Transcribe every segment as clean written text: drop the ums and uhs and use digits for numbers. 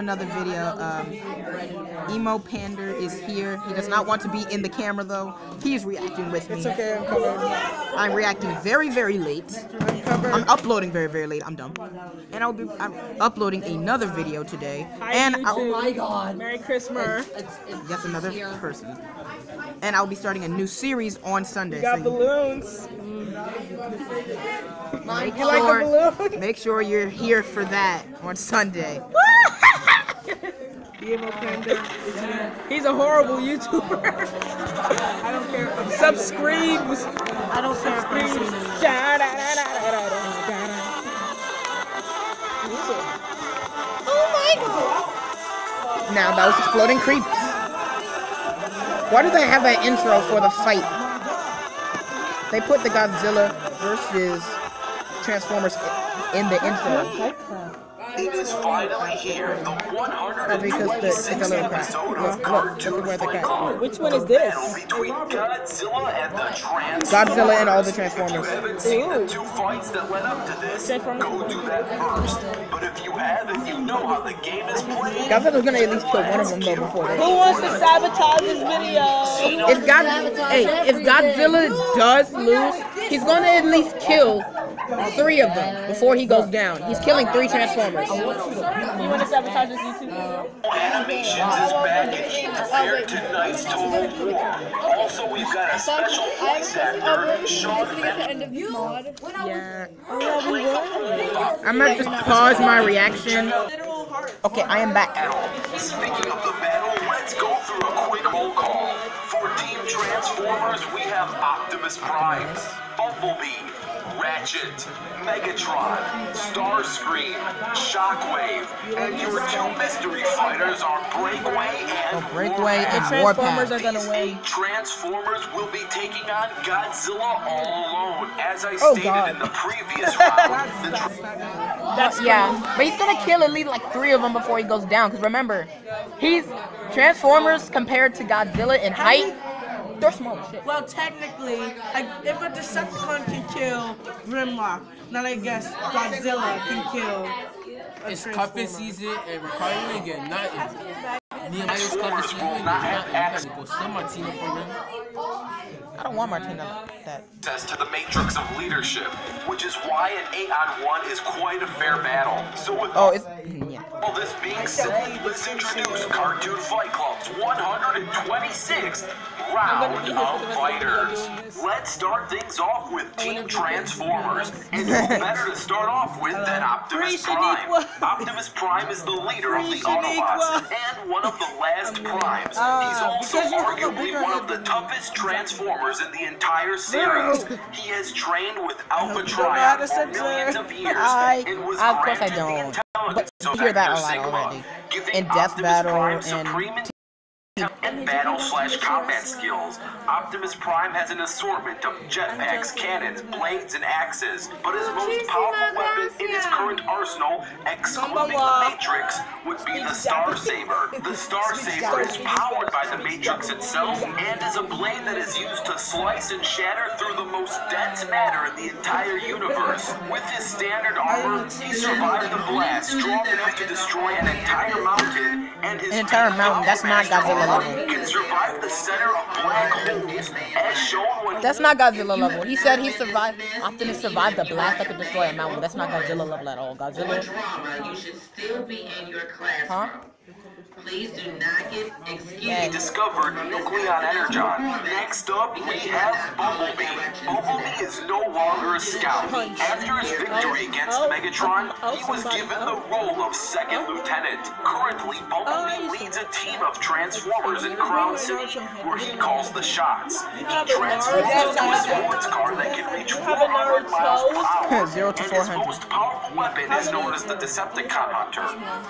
another video. Emo Pander is here. He does not want to be in the camera though. He's reacting with me. It's okay, I'm covered. I'm reacting very, very late. I'm uploading very, very late. I'm dumb. And I'm uploading another video today. Oh my god. Merry Christmas. Yes, another person. And I'll be starting a new series on Sunday. You got balloons. Make sure you're here for that on Sunday. He's a horrible YouTuber. I don't care. Subscribes. I don't care. Oh my god! Now those exploding creeps. Why do they have that intro for the fight? They put the Godzilla versus Transformers in the intro. It is finally here, the 126th episode of Cartoon Fight Club. Which one is this? Between Godzilla and the Transformers. Godzilla and all the Transformers. If you haven't seen the two fights that led up to this, go do that first. But if you haven't, you know how the game is played. Godzilla's gonna at least kill one of them though before that. Who wants to sabotage this video? If Godzilla does lose, he's gonna at least kill 3 of them before he goes down. He's killing 3 Transformers. You want to sabotage this YouTube? Animations is back and he prepared tonight's Total War. Also, we've got a special voice actor, Sean Bennett. Yeah. I'm gonna just pause my reaction. Okay, I am back. Speaking of the battle, let's go through a quick roll call. For Team Transformers, we have Optimus Prime, Bumblebee, Ratchet, Megatron, Starscream, Shockwave, and your 2 mystery fighters are Breakaway and Warpath. These 8 Transformers will be taking on Godzilla all alone. As I stated in the previous round, But he's gonna kill at least like 3 of them before he goes down. Because remember, he's Transformers compared to Godzilla in height. They're small as shit. Well, technically, if a Decepticon can kill Grimlock, then I guess Godzilla can kill It's cuffing season and recording again. Transformers will not have access I don't want Martina like that. to the matrix of leadership, which is why an 8-on-1 is quite a fair battle. So with all this being said, let's introduce Cartoon Fight Club's 126th round of fighters. Let's start things off with Team Transformers, and who better to start off with than Optimus Prime. Optimus Prime is the leader of the Autobots, and one of the last Primes. He's also arguably one of the toughest Transformers in the entire series. He has trained with Alpha Trion for millions of years, and was granted the intelligence But you hear that a lot already. In Death Battle and battle/combat skills. Optimus Prime has an assortment of jetpacks, cannons, blades, and axes, but his most powerful weapon in his current arsenal, excluding the Matrix, would be the Star Saber. The Star Saber is powered by the Matrix itself and is a blade that is used to slice and shatter through the most dense matter in the entire universe. With his standard armor, he survived the blast, strong enough to destroy an entire mountain, and his that's not Godzilla level. can survive the center of black holes, as shown when That's not Godzilla level. He said he survived. Optimus survived the blast that could destroy a mountain. That's not Godzilla level at all. Godzilla. You should still be in your classroom. Please do not get excused. he discovered Nucleon Energon. Next up, we have Bumblebee. Bumblebee is no longer a scout. After his victory against Megatron, he was given the role of second lieutenant. Currently, Bumblebee leads a team of Transformers in Crown City, where he calls the shots. He transforms into a sports car that can reach 400 miles per hour. 0 to And his 400. most powerful weapon is known as the Decepticon Hunter.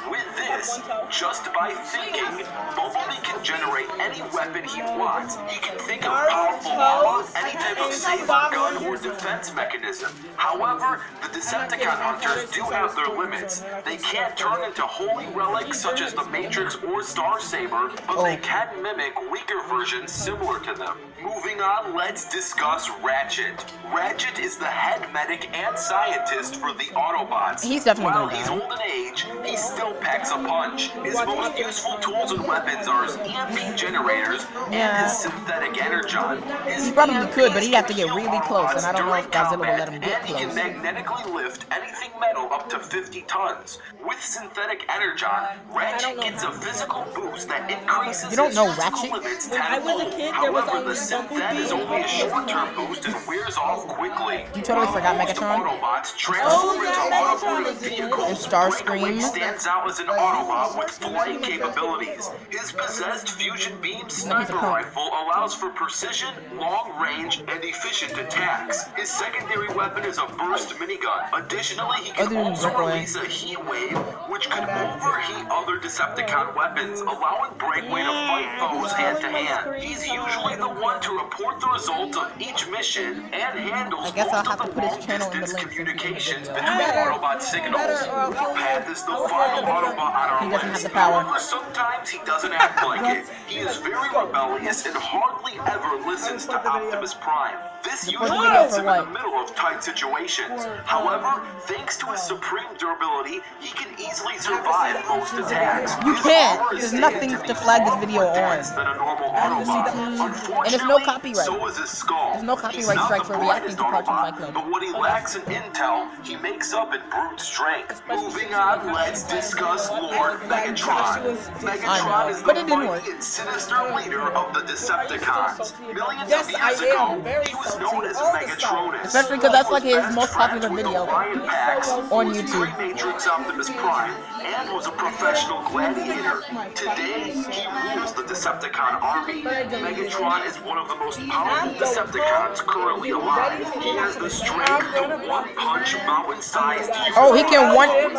With this, just by By thinking, Bumblebee can generate any weapon he wants. He can think of powerful armor, any type of saber, gun, or defense mechanism. However, the Decepticon hunters do have their limits. They can't turn into holy relics such as the Matrix or Star Saber, but they can mimic weaker versions similar to them. Moving on, let's discuss Ratchet. Ratchet is the head medic and scientist for the Autobots. He's definitely While gonna he's die. old in age, he still packs a punch. His most useful tools and weapons are his EMP generators and his synthetic energon. He probably could, but he'd have to get really close, and I don't know if Godzilla will let him get and he can close. magnetically lift anything metal up to 50 tons. With synthetic energon, Ratchet gets a physical boost that increases You don't his know physical Ratchet? limits When I was a tenfold. kid, there was However, only the Synthet is only a short-term boost and wears off quickly. You totally forgot Most Megatron? Autobots transform into automotive vehicles. And Starscream? Breakaway stands out as an Autobot with flight capabilities. His possessed fusion beam sniper rifle allows for precision, long range, and efficient attacks. His secondary weapon is a burst minigun. Additionally, he can also release a heat wave, which could overheat other Decepticon weapons, allowing Breakaway to fight foes hand to hand. He's usually the one to report the results of each mission and handles I guess I'll most have of to the put his channel in the long-distance link. communications between Autobot signals. Warpath is the final Autobot on our He doesn't have list. the power. However, sometimes he doesn't act like it. He is very rebellious and hardly ever listens to Optimus Prime. This usually video puts for him in what? the middle of tight situations. However, thanks to his supreme durability, he can easily survive most attacks. You His can't. armor is There's nothing stated to be flag this far video more dense on. than a normal Autobot. And there's no Unfortunately, copyright. so is his skull. There's no He's copyright not strike the for reacting brightest to Cartoon Autobot, Fight Club. but what he lacks in intel, he makes up in brute strength. Moving on, let's discuss Lord Megatron. Megatron is the but it didn't work. mighty and sinister leader of the Decepticons. Millions Yes, of I years am ago, very he was salty known as all the time. Megatronus. Especially because that's like his Best most friends popular with video Orion Pax, on was YouTube. Matrix Optimus Prime, and was a professional gladiator. Today, he rules the Decepticon army. Megatron is one of the most powerful Decepticons currently alive. He has the strength to one-punch mountain-sized evil. Oh, he can one- a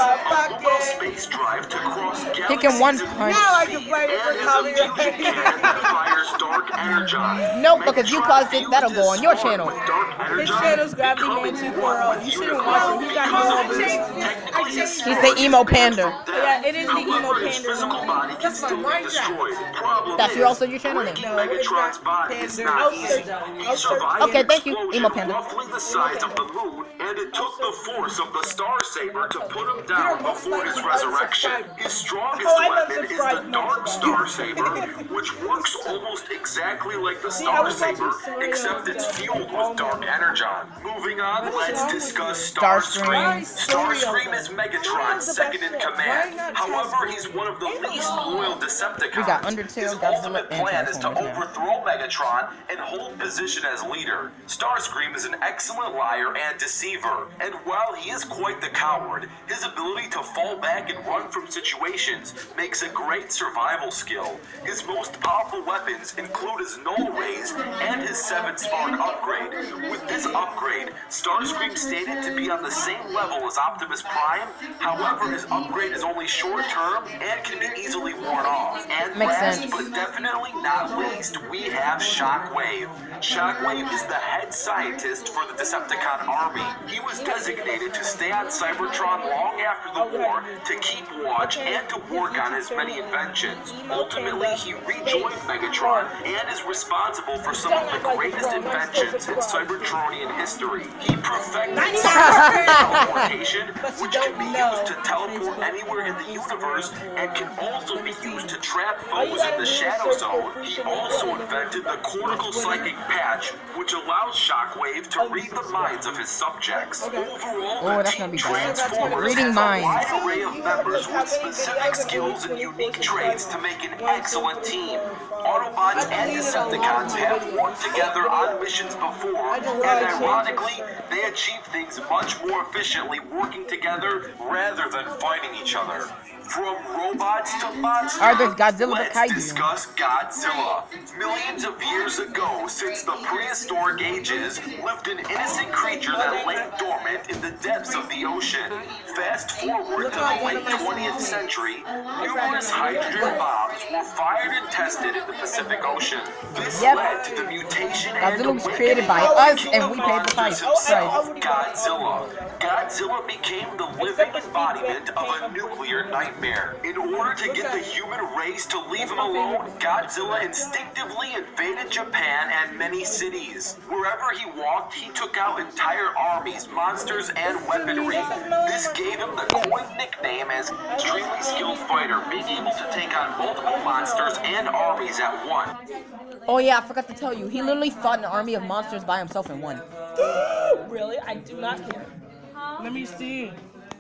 mobile space drive to cross galaxies He can one in punch. Now I speed, can play it for and has a fusion copyright. cannon that fires dark energon. Nope, because you caused it, that'll go on your channel. His channel's Gravity Man 2.0. You shouldn't watch it. He got no He's the emo panda. Yeah, it is the emo panda. That's my Minecraft. That's also your channel name. No, it's Megatron's not body is Panda. not I'll easy. search it. He I'll search survived Okay, an thank you, explosion emo panda. roughly the size of the moon, and it took the force of the Star Saber to put him down before his resurrection. His strongest weapon is the Dark Star Saber, which works almost exactly like the Star Saber, except it's fueled with dark energon. Moving on, let's discuss Starscream. Starscream is Megatron's second in command. However, he's one of the least loyal Decepticons. We got Undertale, His Godzilla, ultimate and plan is to Transformers now. overthrow Megatron and hold position as leader. Starscream is an excellent liar and deceiver, and while he is quite the coward, his ability to fall back and run from situations makes a great survival skill. His most powerful weapons include his null rays and his 7-spark upgrade. With this upgrade, Starscream stated to be on the same level as Optimus Prime. However, his upgrade is only short-term and can be easily worn off. And Makes last sense. but definitely not least, we have Shockwave. Shockwave is the head scientist for the Decepticon army. He was designated to stay on Cybertron long after the war to keep watch and to work on his many inventions. Ultimately, he rejoined Megatron and is responsible for some of the greatest inventions in Cybertronian history. He perfected teleportation, which can be used to teleport anywhere in the universe and can also be used to trap foes in the Shadow Zone. He also invented the cortical psychic patch, which allows Shockwave to read the minds of his subjects. Overall, the that's gonna Team be bad. Transformers Reading has minds. a wide array of members with specific skills and unique traits to make an excellent team. Autobots and Decepticons have worked together on missions before, and ironically, they achieve things much more efficiently working together rather than fighting each other. From robots to monsters, Alright, there's Godzilla the let's Kaiju. discuss Godzilla. Millions of years years ago, since the prehistoric ages, lived an innocent creature that lay dormant in the depths of the ocean. Fast forward to the late 20th century, numerous hydrogen bombs were fired and tested in the Pacific Ocean. This led to the mutation and Godzilla was created by us, and we paid the price. Godzilla. Godzilla became the living embodiment of a nuclear nightmare. In order to get the human race to leave him alone, Godzilla instinctively invaded Japan and many cities. Wherever he walked, he took out entire armies, monsters, and weaponry. This gave him the coined nickname as extremely skilled fighter, being able to take on multiple monsters and armies at once. Oh yeah, I forgot to tell you. He literally fought an army of monsters by himself and won. Really? I do not care. Let me see.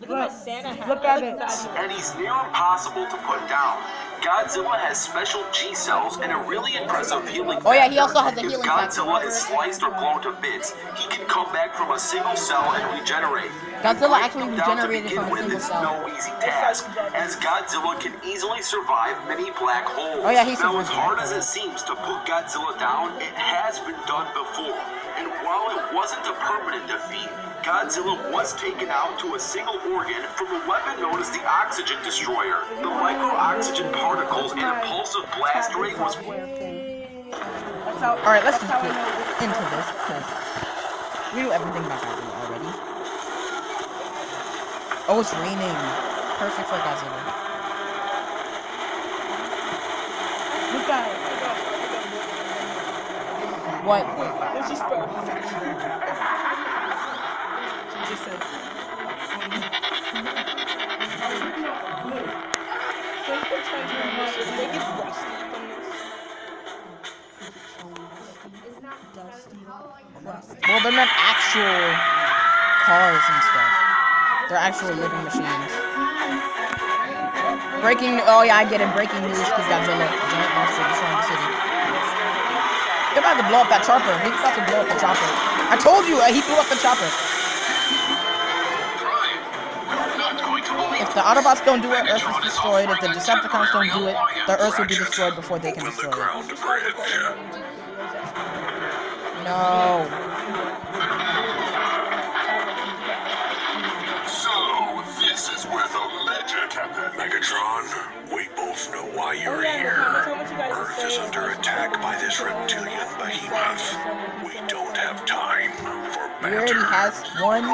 Look at my Santa hat. Look at it. And he's near impossible to put down. Godzilla has special G cells and a really impressive healing factor. Oh yeah, he also has a healing factor. If Godzilla is sliced or blown to bits, he can come back from a single cell and regenerate. Godzilla actually regenerated from a single cell. No easy task, as Godzilla can easily survive many black holes. Oh yeah, he's now, as hard as it seems to put Godzilla down, it has been done before. And while it wasn't a permanent defeat, Godzilla was taken out to a single organ from a weapon known as the Oxygen Destroyer. The micro-oxygen particles and impulsive blast rate was... Alright, let's just get into this, because we knew everything about Godzilla already. Oh, it's raining. Perfect for Godzilla. Look at it. What? What's she spell? She just said. Well, they're not actual cars and stuff. They're actual living machines. Oh yeah, I get it. Breaking news because Godzilla, giant monster destroying the city. They're about to blow up that chopper. He's about to blow up the chopper. I told you, he blew up the chopper. If the Autobots don't do it, Earth is destroyed. If the Decepticons don't do it, the Earth will be destroyed before they can destroy it. No. So, this is where the legend happened. Megatron, we both know why you're here. Earth is under attack by this reptilian behemoth. We don't have time for He already banter. has one.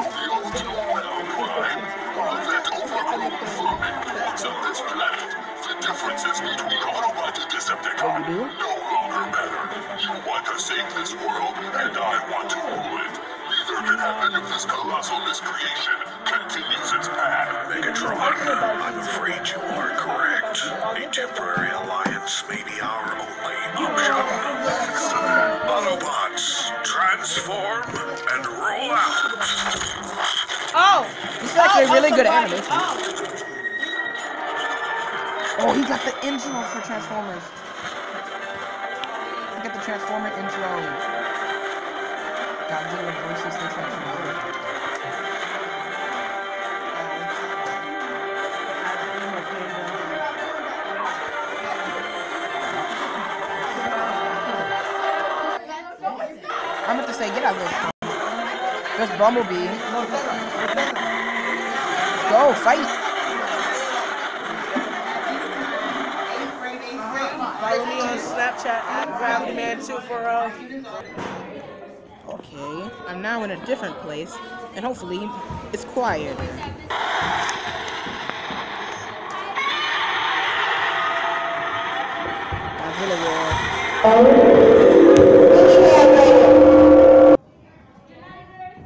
This planet, the differences between Autobot and Decepticon no longer matter. You want to save this world, and I want to rule it. Neither can happen if this colossal miscreation continues its path. Megatron, I'm afraid you are correct. A temporary alliance may be our only option. Autobots, transform and roll out. Oh! This is actually a really good animation. Oh, he got the intro for Transformers. Look at the Transformer intro. Godzilla versus the Transformers. I'm about to say, get out of this. There's Bumblebee. Go, fight! Follow me on Snapchat at GravityMan240. Okay, I'm now in a different place, and hopefully, it's quieter. Godzilla War.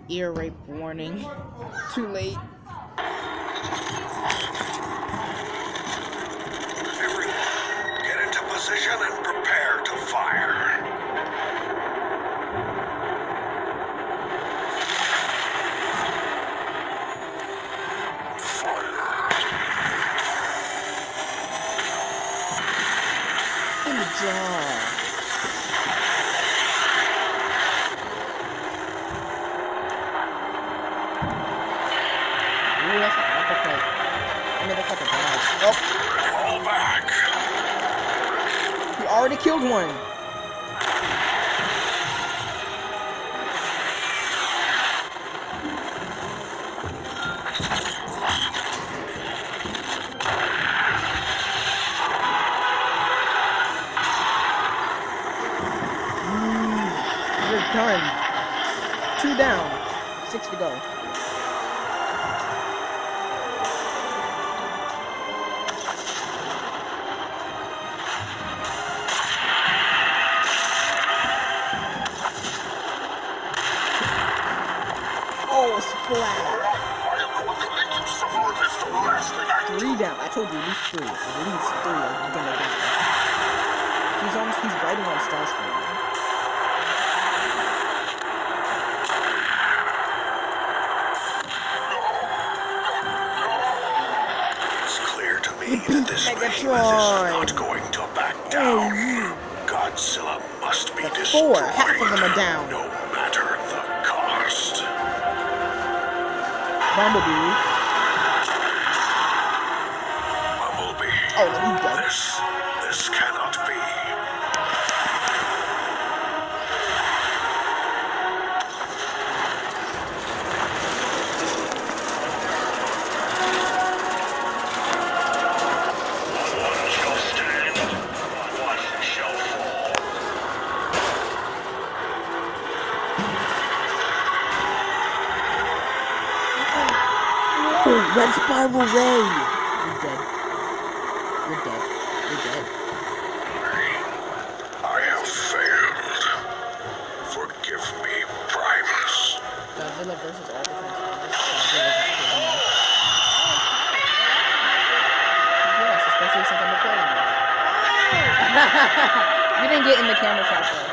Ear rape warning. Too late. Get into position and prepare to fire. In the jaw. Ooh, that's like an uppercut. I mean, that's like a dodge. Oh, Fall back. he already killed one. You're done. 2 down. 6 to go. Oh, splat. 3 down. I told you at least 3. At least 3 are gonna die. He's riding on Starscream. It's clear to me that this behemoth is not going to back down. Godzilla must be destroyed. 4. Half of them are down. No matter the cost. Bumblebee. Oh, no, he's dead. This cannot be. One shall stand, one shall fall. Oh, red spiral ray. You're dead. You're dead. You're dead. I have failed. Forgive me, Primus. Godzilla versus all the Transformers. Yes, especially since I'm recording this. You didn't get in the camera shot though.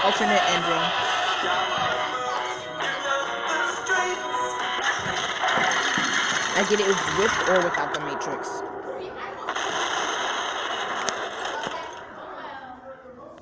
Alternate ending. I get it was with or without the Matrix.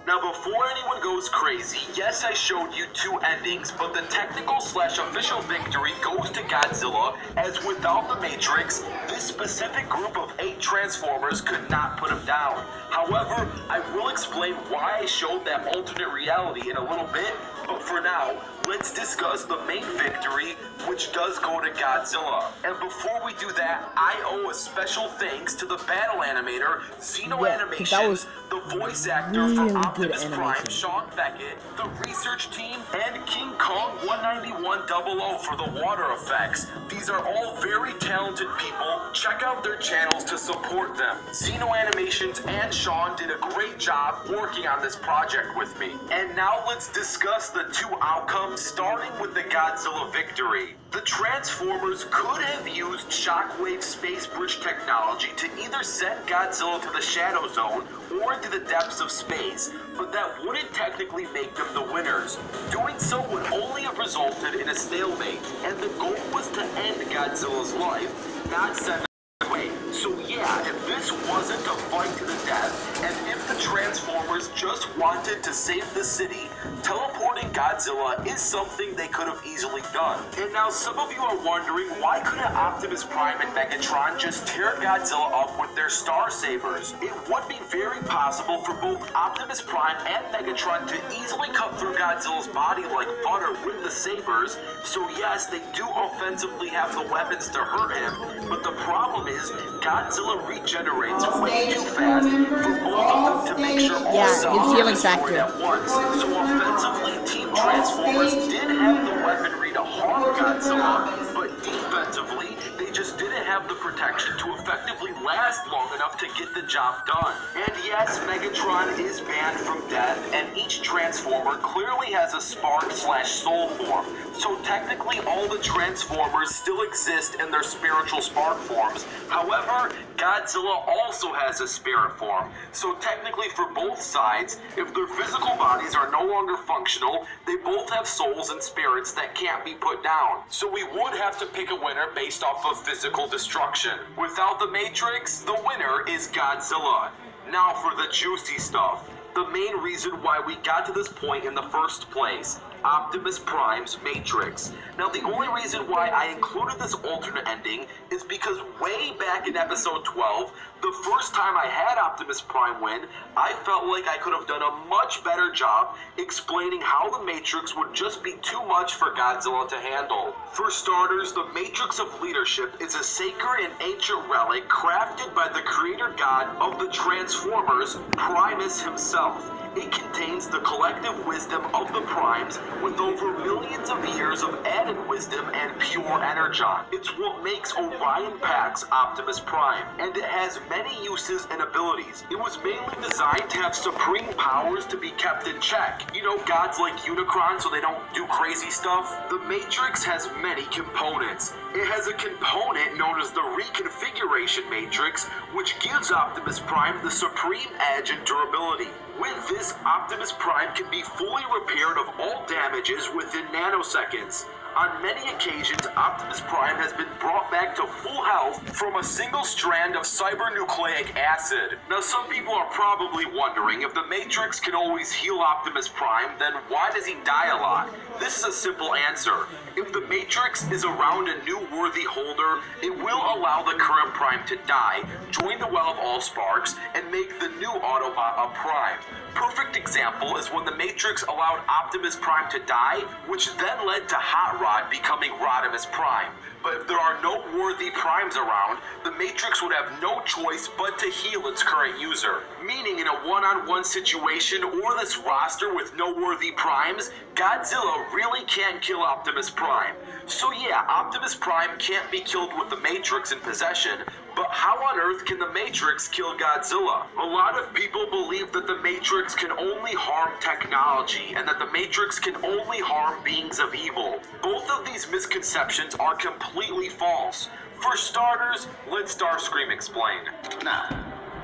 Now, before anyone goes crazy, yes, I showed you 2 endings, but the technical / official victory goes to Godzilla, as without the Matrix, this specific group of 8 Transformers could not put him down. However, I will explain why I showed that alternate reality in a little bit, but for now, let's discuss the main victory, which does go to Godzilla. And before we do that, I owe a special thanks to the battle animator, Xeno Animations, the voice actor for Optimus Prime, Sean Beckett, the research team, and King Kong 19100 for the water effects. These are all very talented people. Check out their channels to support them. Xeno Animations and Sean did a great job working on this project with me. And now let's discuss the 2 outcomes, starting with the Godzilla victory. The Transformers could have used Shockwave Space Bridge technology to either send Godzilla to the Shadow Zone or into the depths of space, but that wouldn't technically make them the winners. Doing so would only have resulted in a stalemate, and the goal was to end Godzilla's life, not send him away. So yeah, if this wasn't a fight to the death, and if the Transformers just wanted to save the city, teleporting Godzilla is something they could have easily done. And now some of you are wondering, why couldn't Optimus Prime and Megatron just tear Godzilla up with their Star Sabers? It would be very possible for both Optimus Prime and Megatron to easily cut through Godzilla's body like butter with the sabers, so yes, they do offensively have the weapons to hurt him, but the problem is, Godzilla regenerates way too fast for both of them to make sure all cells are destroyed at once. So offensively, Team Transformers did have the weaponry to harm Godzilla, but defensively, they just didn't have the protection to effectively last long enough to get the job done. And yes, Megatron is banned from death, and each Transformer clearly has a spark/soul form. So technically, all the Transformers still exist in their spiritual spark forms. However, Godzilla also has a spirit form, so technically for both sides, if their physical bodies are no longer functional, they both have souls and spirits that can't be put down. So we would have to pick a winner based off of physical destruction. Without the Matrix, the winner is Godzilla. Now for the juicy stuff. The main reason why we got to this point in the first place. Optimus Prime's Matrix. Now the only reason why I included this alternate ending is because way back in episode 12, the first time I had Optimus Prime win, I felt like I could have done a much better job explaining how the Matrix would just be too much for Godzilla to handle. For starters, the Matrix of Leadership is a sacred and ancient relic crafted by the creator god of the Transformers, Primus himself. It contains the collective wisdom of the Primes with over millions of years of added wisdom and pure energon. It's what makes Orion Pax Optimus Prime, and it has many uses and abilities. It was mainly designed to have supreme powers to be kept in check. You know, gods like Unicron so they don't do crazy stuff. The Matrix has many components. It has a component known as the Reconfiguration Matrix, which gives Optimus Prime the supreme edge and durability. With this, Optimus Prime can be fully repaired of all damages within nanoseconds. On many occasions, Optimus Prime has been brought back to full health from a single strand of cybernucleic acid. Now, some people are probably wondering if the Matrix can always heal Optimus Prime, then why does he die a lot? This is a simple answer. If the Matrix is around a new worthy holder, it will allow the current Prime to die, join the Well of Allsparks, and make the new Autobot a Prime. Perfect example is when the Matrix allowed Optimus Prime to die, which then led to Hot Rod becoming Rodimus Prime. But if there are no worthy Primes around, the Matrix would have no choice but to heal its current user. Meaning in a one-on-one situation or this roster with no worthy Primes, Godzilla really can't kill Optimus Prime. So yeah, Optimus Prime can't be killed with the Matrix in possession, but how on earth can the Matrix kill Godzilla? A lot of people believe that the Matrix can only harm technology, and that the Matrix can only harm beings of evil. Both of these misconceptions are completely false. For starters, let Starscream explain. Now,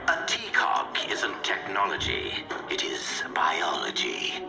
a TCOG isn't technology, it is biology.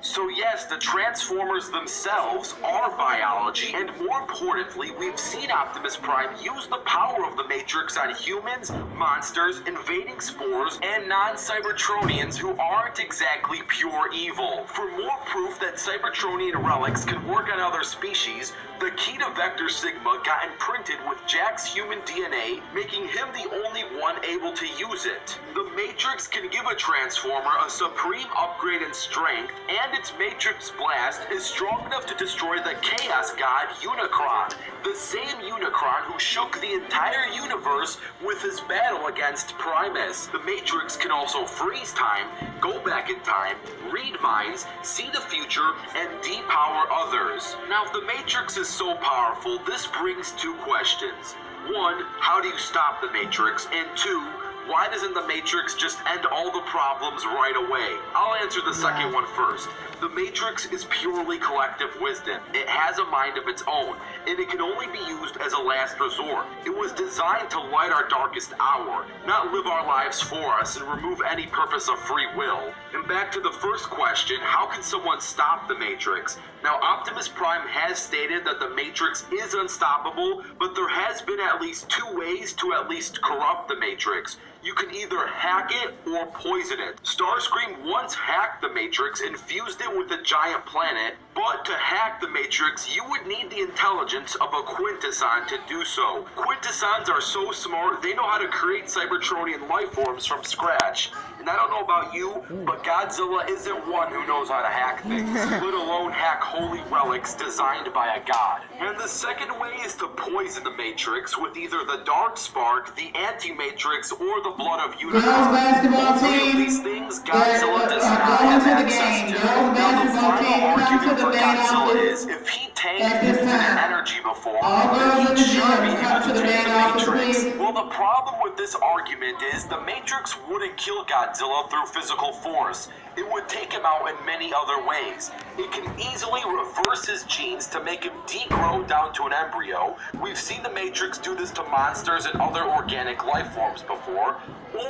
So yes, the Transformers themselves are biology, and more importantly, we've seen Optimus Prime use the power of the Matrix on humans, monsters, invading spores, and non-Cybertronians who aren't exactly pure evil. For more proof that Cybertronian relics can work on other species, the key to Vector Sigma got imprinted with Jack's human DNA, making him the only one able to use it. The Matrix can give a Transformer a supreme upgrade in strength, and its Matrix Blast is strong enough to destroy the Chaos God Unicron, the same Unicron who shook the entire universe with his battle against Primus. The Matrix can also freeze time, go back in time, read minds, see the future, and depower others. Now, if the Matrix is so powerful, this brings two questions. One, how do you stop the Matrix? And two, why doesn't the Matrix just end all the problems right away? I'll answer the second one first. The Matrix is purely collective wisdom. It has a mind of its own, and it can only be used as a last resort. It was designed to light our darkest hour, not live our lives for us and remove any purpose of free will. And back to the first question, how can someone stop the Matrix? Now, Optimus Prime has stated that the Matrix is unstoppable, but there has been at least two ways to at least corrupt the Matrix. You can either hack it or poison it. Starscream once hacked the Matrix and fused it with a giant planet, but to hack the Matrix, you would need the intelligence of a Quintesson to do so. Quintessons are so smart, they know how to create Cybertronian life forms from scratch. And I don't know about you, but Godzilla isn't one who knows how to hack things, let alone hack holy relics designed by a god. And the second way is to poison the Matrix with either the Dark Spark, the Anti-Matrix, or the blood of Unicron. All three of these things Godzilla does not have access to. Now the final argument for Godzilla is, if he tanked infinite energy before, then he should be able to take the Matrix. Well, the problem with this argument is the Matrix wouldn't kill Godzilla through physical force. It would take him out in many other ways. It can easily reverse his genes to make him degrow down to an embryo. We've seen the Matrix do this to monsters and other organic life forms before.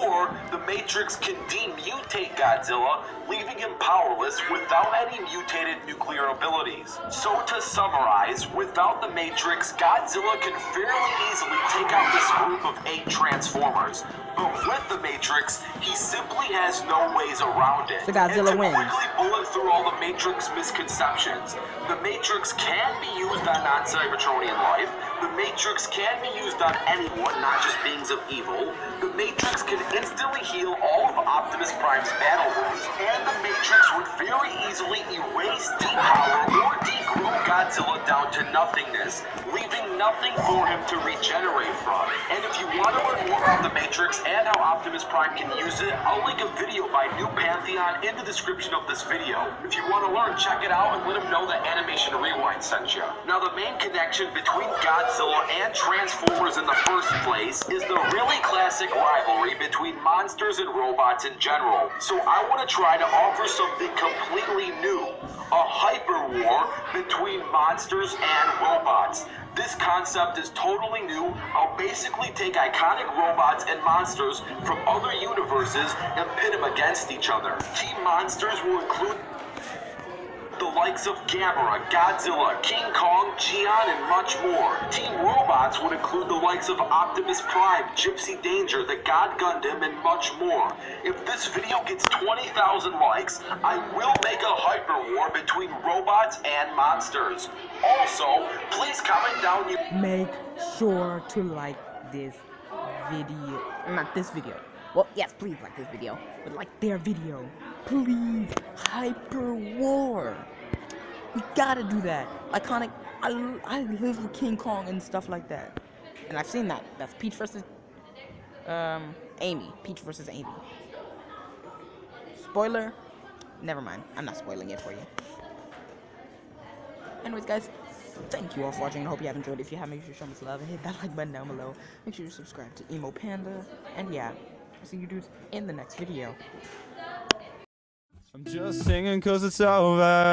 Or the Matrix can demutate Godzilla, leaving him powerless without any mutated nuclear abilities. So to summarize, without the Matrix, Godzilla can fairly easily take out this group of 8 Transformers. But with the Matrix, he simply has no ways around it. So Godzilla wins. And to quickly bullet through all the Matrix misconceptions, the Matrix can be used on non-Cybertronian life. The Matrix can be used on anyone, not just beings of evil. The Matrix can instantly heal all of Optimus Prime's battle wounds. And the Matrix would very easily erase, depower, or degrow Godzilla down to nothingness, leaving nothing for him to regenerate from. And if you want to learn more about the Matrix and how Optimus Prime can use it, I'll link a video by New Pantheon in the description of this video. If you want to learn, check it out and let him know that Animation Rewind sent you. Now, the main connection between Godzilla and Transformers in the first place is the really classic rivalry between monsters and robots in general. So I want to try to offer something completely new, a hyper war between monsters and robots. This concept is totally new. I'll basically take iconic robots and monsters from other universes and pit them against each other. Team Monsters will include the likes of Gamera, Godzilla, King Kong, Gion, and much more. Team Robots would include the likes of Optimus Prime, Gypsy Danger, the God Gundam, and much more. If this video gets 20,000 likes, I will make a hyper war between robots and monsters. Also, please comment down your... Make sure to like this video. Not this video. Well, yes, please like this video. But like their video. Please. Hyper war. We gotta do that. Iconic. I live with King Kong and stuff like that. And I've seen that. That's Peach versus Amy. Peach versus Amy. Spoiler. Never mind. I'm not spoiling it for you. Anyways, guys, thank you all for watching. I hope you have enjoyed. If you have, make sure to show me some love and hit that like button down below. Make sure you subscribe to Emo Panda. And yeah, I'll see you dudes in the next video. I'm just singing 'cause it's over.